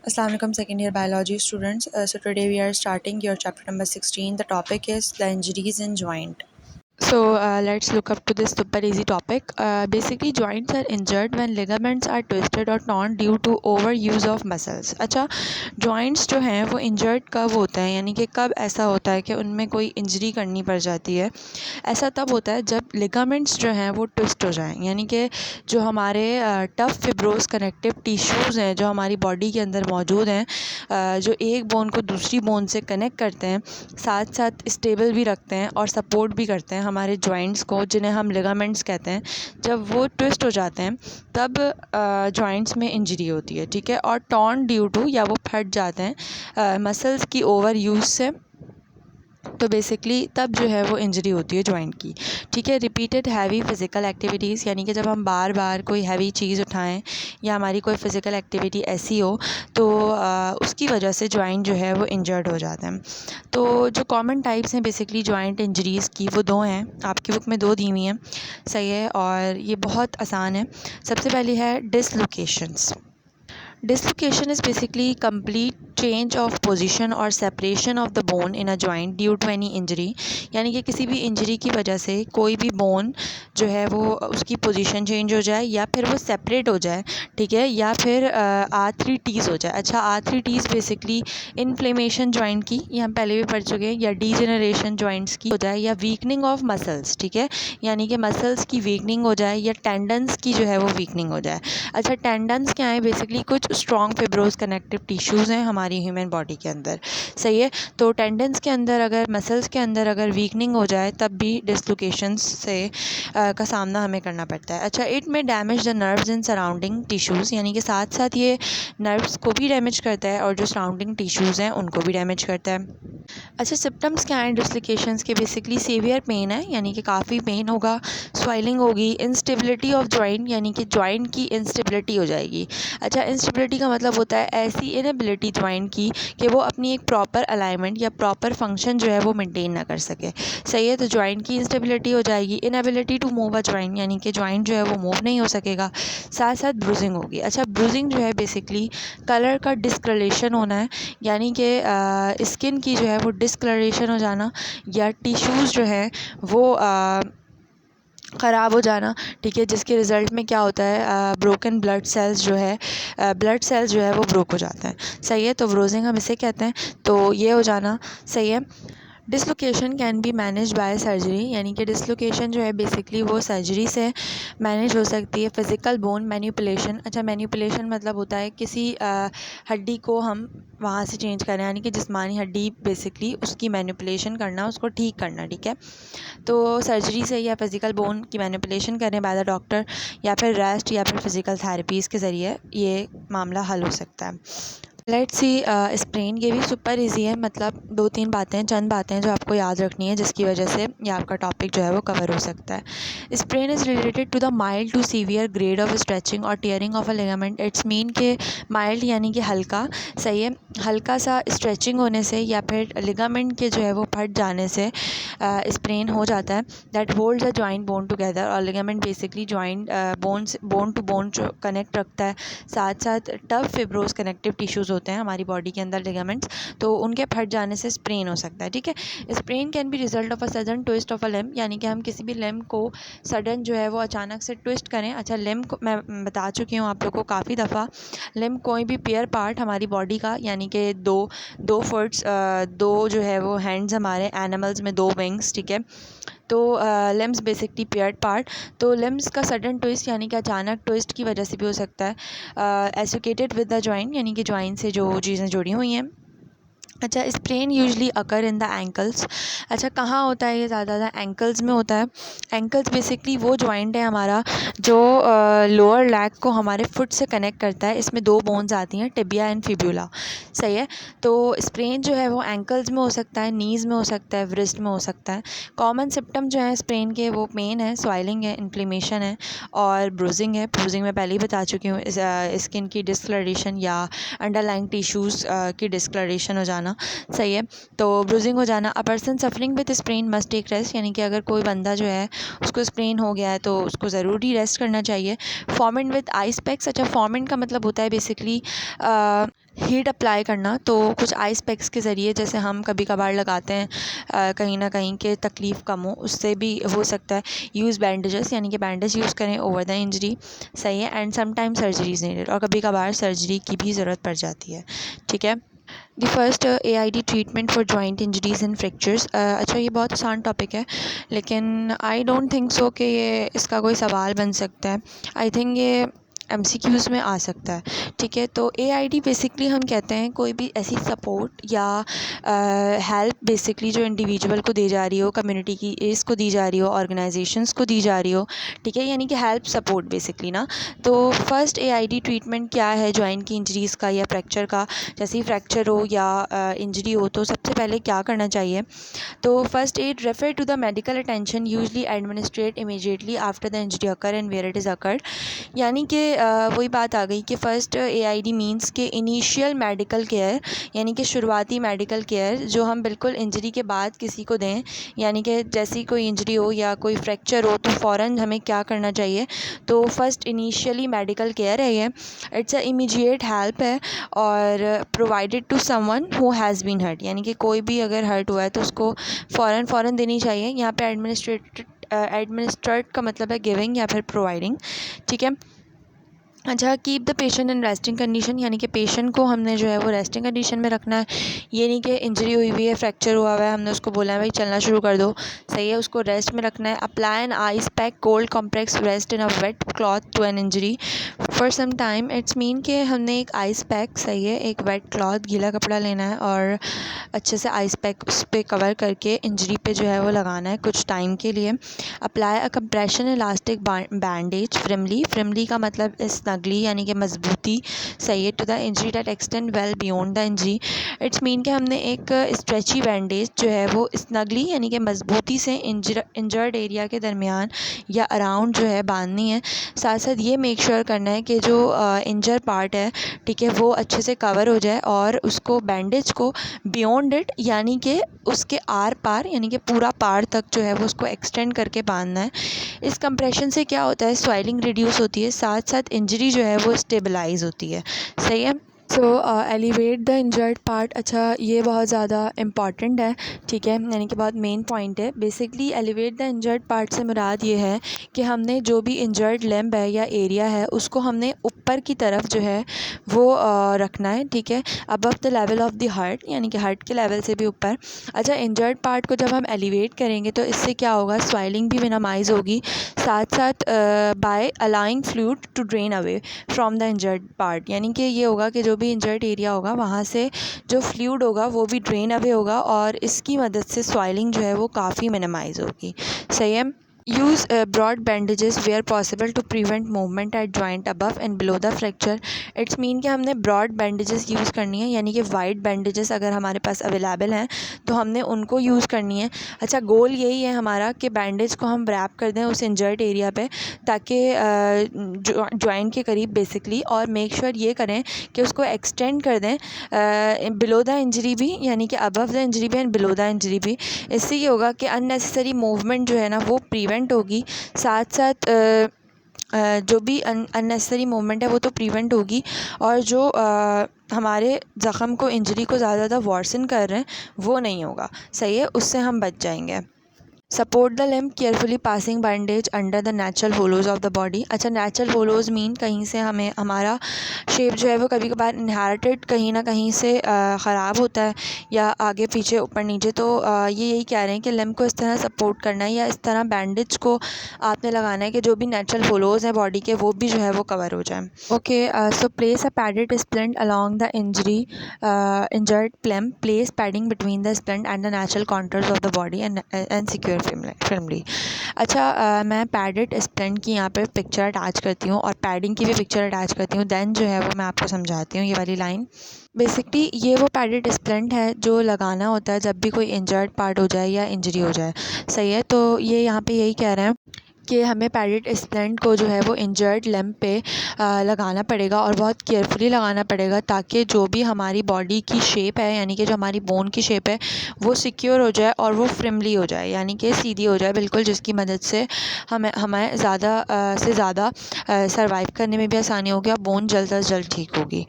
Assalamu alaikum second year biology students. So today we are starting your chapter number 16. The topic is the injuries in joint. So let's look up to this super easy topic. Basically joints are injured when ligaments are twisted or torn due to overuse of muscles. अच्छा, joints जो हैं वो injured कब होते हैं, यानी कि कब ऐसा होता है कि उनमें कोई इंजरी करनी पड़ जाती है। ऐसा तब होता है जब लिगामेंट्स जो हैं वो ट्विस्ट हो जाएं, यानी कि जो हमारे टफ फिब्रोस कनेक्टिव टिश्यूज़ हैं जो हमारी बॉडी के अंदर मौजूद हैं, जो एक बोन को दूसरी बोन से कनेक्ट करते हैं, साथ साथ स्टेबल भी रखते हैं और सपोर्ट भी करते हैं हमारे जॉइंट्स को, जिन्हें हम लिगामेंट्स कहते हैं। जब वो ट्विस्ट हो जाते हैं तब जॉइंट्स में इंजरी होती है, ठीक है। और टॉर्न ड्यू टू, या वो फट जाते हैं मसल्स की ओवर यूज़ से, तो बेसिकली तब जो है वो इंजरी होती है जॉइंट की, ठीक है। रिपीटेड हैवी फिज़िकल एक्टिविटीज़, यानी कि जब हम बार बार कोई हैवी चीज़ उठाएं या हमारी कोई फ़िज़िकल एक्टिविटी ऐसी हो तो उसकी वजह से जॉइंट जो है वो इंजर्ड हो जाते हैं। तो जो कॉमन टाइप्स हैं बेसिकली जॉइंट इंजरीज़ की, वो दो हैं, आपकी बुक में दो दी हुई हैं, सही है, और ये बहुत आसान है। सबसे पहली है डिसलोकेशंस। Dislocation is basically complete change of position or separation of the bone in a joint due to any injury, यानी कि किसी भी इंजरी की वजह से कोई भी बोन जो है वो उसकी पोजीशन चेंज हो जाए या फिर वो सेपरेट हो जाए, ठीक है, या फिर आर्थरीटीज़ हो जाए। अच्छा, आर्थरीटीज़ बेसिकली इन्फ्लेमेशन जॉइंट की, ये हम पहले भी पढ़ चुके हैं, या डीजेनरेशन जॉइंट्स की हो जाए, या वीकनिंग ऑफ मसल्स, ठीक है, यानी कि मसल्स की वीकनिंग हो जाए या टेंडन्स की जो है वो वीकनिंग हो जाए। अच्छा, टेंडन्स क्या है, बेसिकली कुछ स्ट्रॉन्ग फिब्रोस कनेक्टिव टिश्यूज़ हैं हमारी ह्यूमन बॉडी के अंदर, सही है। तो टेंडन्स के अंदर अगर, मसल्स के अंदर अगर वीकनिंग हो जाए तब भी डिसलोकेशंस से का सामना हमें करना पड़ता है। अच्छा, इट में damage the nerves in surrounding tissues, यानी कि साथ साथ ये नर्व्स को भी डैमेज करता है और जो सराउंडिंग टिश्यूज़ हैं उनको भी डैमेज करता है। अच्छा, सिम्टम्स क्या हैं डिसलोकेशंस के, बेसिकली सीवियर पेन है, यानी कि काफ़ी पेन होगा, स्वेलिंग होगी, इंस्टेबिलिटी ऑफ जॉइंट, यानी कि जॉइंट की इंस्टेबिलिटी हो जाएगी। अच्छा, इंस्टेबिलिटी का मतलब होता है ऐसी इनएबिलिटी जॉइंट की कि वो अपनी एक प्रॉपर अलाइनमेंट या प्रॉपर फंक्शन जो है वो मेंटेन ना कर सके, सही है। तो जॉइंट की इंस्टेबिलिटी हो जाएगी। Inability to move a joint, यानी कि जॉइंट जो है वो मूव नहीं हो सकेगा, साथ साथ ब्रूजिंग होगी। अच्छा, ब्रूजिंग जो है बेसिकली कलर का डिस्कलरेशन होना है, यानी कि स्किन की जो है वो डिस्कलरेशन हो जाना, या टिश्यूज़ जो है वो ख़राब हो जाना, ठीक है, जिसके रिज़ल्ट में क्या होता है, ब्रोकन ब्लड सेल्स जो है, ब्लड सेल्स जो है वो ब्रोक हो जाते हैं, सही है। तो ब्रोजिंग हम इसे कहते हैं, तो ये हो जाना, सही है। Dislocation can be manage by surgery, यानी कि डिसलोकेशन जो है बेसिकली वो सर्जरी से मैनेज हो सकती है। फिज़िकल बोन मैनिपुलेशन, अच्छा, मैनिपुलेशन मतलब होता है किसी हड्डी को हम वहाँ से चेंज करें, यानी कि जिस्मानी हड्डी बेसिकली उसकी मैनिपुलेशन करना, उसको ठीक करना, ठीक है। तो सर्जरी से या फिज़िकल बोन की मैनिपुलेशन करें बाय द डॉक्टर, या फिर रेस्ट या फिर फिज़िकल थेरेपीज़ के ज़रिए ये मामला हल हो सकता है। लेट्स सी स्प्रेन, ये भी सुपर इजी है, मतलब दो तीन बातें, चंद बातें जो आपको याद रखनी है जिसकी वजह से ये आपका टॉपिक जो है वो कवर हो सकता है। Sprain is related to the mild to severe grade of stretching और tearing of a ligament. It's mean के माइल्ड यानी कि हल्का, सही है, हल्का सा स्ट्रेचिंग होने से या फिर लिगामेंट के जो है वो फट जाने से स्प्रेन हो जाता है। That holds a joint bone together, और ligament basically joint bone to bone जो कनेक्ट रखता है, साथ साथ टफ फिब्रोस कनेक्टिव टिश्यूज़ होते हैं हमारी बॉडी के अंदर लिगामेंट्स, तो उनके फट जाने से स्प्रेन हो सकता है, ठीक है। Sprain can be result of a sudden twist of a limb, यानी कि हम किसी भी लिम्ब को सडन जो है वो अचानक से ट्विस्ट करें। अच्छा, लिम्ब को मैं बता चुकी हूँ आप लोग को काफ़ी दफ़ा, लिम्ब कोई भी पेयर पार्ट हमारी बॉडी का, यानी कि दो फुट्स, दो जो है वो हैंड्स हमारे एनिमल्स में, दो विंग्स, ठीक है, तो लिम्स बेसिकली पेयर्ड पार्ट। तो लिम्स का सडन ट्विस्ट यानी कि अचानक ट्विस्ट की वजह से भी हो सकता है। एसोसिएटेड विद द जॉइंट, यानी कि जॉइंट से जो चीज़ें जुड़ी हुई हैं। अच्छा, sprain usually occur in the ankles. अच्छा, कहाँ होता है ये ज़्यादा एंकल्स में होता है। एंकल्स बेसिकली वो जॉइंट है हमारा जो लोअर लैग को हमारे फुट से कनेक्ट करता है। इसमें दो बोन्स आती हैं, टिबिया एंड फिब्यूला, सही है। तो स्प्रेन जो है वो एंकल्स में हो सकता है, नीज़ में हो सकता है, व्रिस्ट में हो सकता है। कॉमन सिम्टम जो है स्प्रेन के, वो पेन है, स्वेलिंग है, इन्फ्लेमेशन है और ब्रूजिंग है। ब्रूजिंग मैं पहले ही बता चुकी हूँ, स्किन की डिस्कलरेशन या अंडरलाइंग टिश्यूज़ की डिस्कलरेशन हो जाना, सही है। तो ब्रूजिंग हो जाना। A person suffering with sprain must take rest, यानी कि अगर कोई बंदा जो है उसको स्प्रेन हो गया है तो उसको ज़रूरी रेस्ट करना चाहिए। फॉर्मेंट विद आई स्पेक्स। अच्छा, फॉर्मेंट का मतलब होता है बेसिकली हीट अप्लाई करना, तो कुछ आइस पैक्स के ज़रिए जैसे हम कभी कभार लगाते हैं कहीं ना कहीं के तकलीफ़ कम हो, उससे भी हो सकता है। यूज़ बैंडेजेस, यानी कि बैंडेज यूज़ करें ओवर द इंजरी, सही है। And sometime surgery is needed, और कभी कभार सर्जरी की भी ज़रूरत पड़ जाती है, ठीक है। The first AID treatment for joint injuries and fractures. अच्छा, ये बहुत आसान टॉपिक है, लेकिन आई डोंट थिंक सो कि ये इसका कोई सवाल बन सकता है। आई थिंक ये MCQs में आ सकता है, ठीक है। तो AID बेसिकली हम कहते हैं कोई भी ऐसी सपोर्ट या हेल्प बेसिकली जो इंडिविजुअल को दी जा रही हो, कम्युनिटी की इसको दी जा रही हो, ऑर्गेनाइजेशंस को दी जा रही हो, ठीक है, यानी कि हेल्प सपोर्ट बेसिकली ना। तो फर्स्ट AID ट्रीटमेंट क्या है जॉइंट की इंजरीज़ का या फ्रैक्चर का? जैसे ही फ्रैक्चर हो या इंजरी हो तो सबसे पहले क्या करना चाहिए? तो first aid refer to the medical attention usually administrate immediately after the injury occur and where it is occurred. यानी कि वही बात आ गई कि फ़र्स्ट AID मींस के इनिशियल मेडिकल केयर, यानी कि शुरुआती मेडिकल केयर जो हम बिल्कुल इंजरी के बाद किसी को दें। यानी कि जैसी कोई इंजरी हो या कोई फ्रैक्चर हो तो फ़ौरन हमें क्या करना चाहिए? तो फर्स्ट इनिशियली मेडिकल केयर है ये, इट्स अ इमीडिएट हेल्प है और provided to someone who has been hurt, यानी कि कोई भी अगर हर्ट हुआ है तो उसको फ़ौरन देनी चाहिए। यहाँ पे एडमिनिस्ट्रेट का मतलब है गिविंग या फिर प्रोवाइडिंग, ठीक है। अच्छा, keep the patient in resting condition, यानी कि पेशेंट को हमने जो है वो रेस्टिंग कंडीशन में रखना है। ये नहीं कि इंजरी हुई है, फ्रैक्चर हुआ है, हमने उसको बोला है भाई चलना शुरू कर दो, सही है, उसको रेस्ट में रखना है। Apply an ice pack cold compress rest in a wet cloth to an injury for some time. It's mean कि हमने एक आइस पैक, सही है, एक वेट क्लॉथ गीला कपड़ा लेना है और अच्छे से आइस पैक उस पर कवर करके इंजरी पे जो है वो लगाना है कुछ टाइम के लिए। Apply a compression elastic bandage firmly का मतलब स्नगली, यानी कि मजबूती, सही है, to the injury that extend well beyond the injury. It's mean कि हमने एक स्ट्रेची बैंडेज जो है वो स्नगली, यानी कि मजबूती से इंजर्ड एरिया के दरमियान या अराउंड जो है बांधनी है। साथ साथ ये मेक श्योर करना है कि जो इंजर पार्ट है, ठीक है, वो अच्छे से कवर हो जाए और उसको बैंडेज को बियॉन्ड इट, यानी कि उसके आर पार, यानी कि पूरा पार तक जो है वो उसको एक्सटेंड करके बांधना है। इस कंप्रेशन से क्या होता है, स्वेलिंग रिड्यूस होती है, साथ साथ इंजरी जो है वो स्टेबलाइज होती है, सही है। सो एलिवेट द इंजर्ड पार्ट। अच्छा, ये बहुत ज़्यादा इम्पॉर्टेंट है, ठीक है, यानी कि बहुत मेन पॉइंट है। Basically elevate the injured part से मुराद ये है कि हमने जो भी इंजर्ड लिम्ब है या एरिया है उसको हमने ऊपर की तरफ जो है वो रखना है, ठीक है, above the level of the heart, यानी कि हार्ट के लेवल से भी ऊपर। अच्छा, इंजर्ड पार्ट को जब हम एलिवेट करेंगे तो इससे क्या होगा, स्वेलिंग भी मिनिमाइज़ होगी, साथ साथ by allowing fluid to drain away from the injured part, यानी कि ये होगा कि जो भी इंजर्ड एरिया होगा वहाँ से जो फ्लूइड होगा वो भी ड्रेन अवे होगा और इसकी मदद से स्वेलिंग जो है वो काफ़ी मिनिमाइज़ होगी, सही है। Use broad bandages where possible to prevent movement at joint above and below the fracture. It's mean कि हमने ब्रॉड बैंडेजेस यूज़ करनी है, यानी कि वाइड बैंडेजेस अगर हमारे पास अवेलेबल हैं तो हमने उनको यूज़ करनी है। अच्छा, गोल यही है हमारा कि बैंडेज को हम रैप कर दें उस इंजर्ड एरिया पे, ताकि जॉइंट के करीब बेसिकली, और मेक श्योर ये करें कि उसको एक्सटेंड कर दें बिलो द इंजरी भी, यानी कि अबव द इंजरी भी एंड बिलो द इंजरी भी। इससे ये होगा कि अननेसेसरी मूवमेंट जो है ना वो प्रिवेंट होगी, साथ साथ जो भी अननेसेसरी मूवमेंट है वो तो प्रिवेंट होगी, और जो हमारे ज़ख़म को, इंजरी को ज़्यादा वर्सन कर रहे हैं वो नहीं होगा, सही है, उससे हम बच जाएंगे। Support the limb carefully passing bandage under the natural hollows of the body. अच्छा, नेचुरल होलोज मीन कहीं से हमें हमारा शेप जो है वो कभी कभार इनहेरिटेड कहीं ना कहीं से ख़राब होता है, या आगे पीछे ऊपर नीचे, तो ये यही कह रहे हैं कि लिम्ब को इस तरह सपोर्ट करना है या इस तरह बैंडेज को आपने लगाना है कि जो भी नेचुरल होलोज हैं बॉडी के वो भी जो है वो कवर हो जाए। Okay, so place a padded splint along the injured limb, place padding between the splint and the natural contours of the body and secure firmly. अच्छा, मैं पैडेड स्प्लिंट की यहाँ पे पिक्चर अटैच करती हूँ और पैडिंग की भी पिक्चर अटैच करती हूँ, देन जो है वो मैं आपको समझाती हूँ ये वाली लाइन। बेसिकली ये वो पैडेड स्प्लिंट है जो लगाना होता है जब भी कोई इंजर्ड पार्ट हो जाए या इंजरी हो जाए, सही है। तो ये यहाँ पे यही कह रहे हैं कि हमें पैडेड स्प्लिंट को जो है वो इंजर्ड लिम्ब पे लगाना पड़ेगा और बहुत केयरफुली लगाना पड़ेगा, ताकि जो भी हमारी बॉडी की शेप है, यानी कि जो हमारी बोन की शेप है वो सिक्योर हो जाए और वो फ्रिमली हो जाए, यानी कि सीधी हो जाए बिल्कुल, जिसकी मदद से हमें ज़्यादा से ज़्यादा सर्वाइव करने में भी आसानी होगी और बोन जल्द अज जल्द ठीक होगी।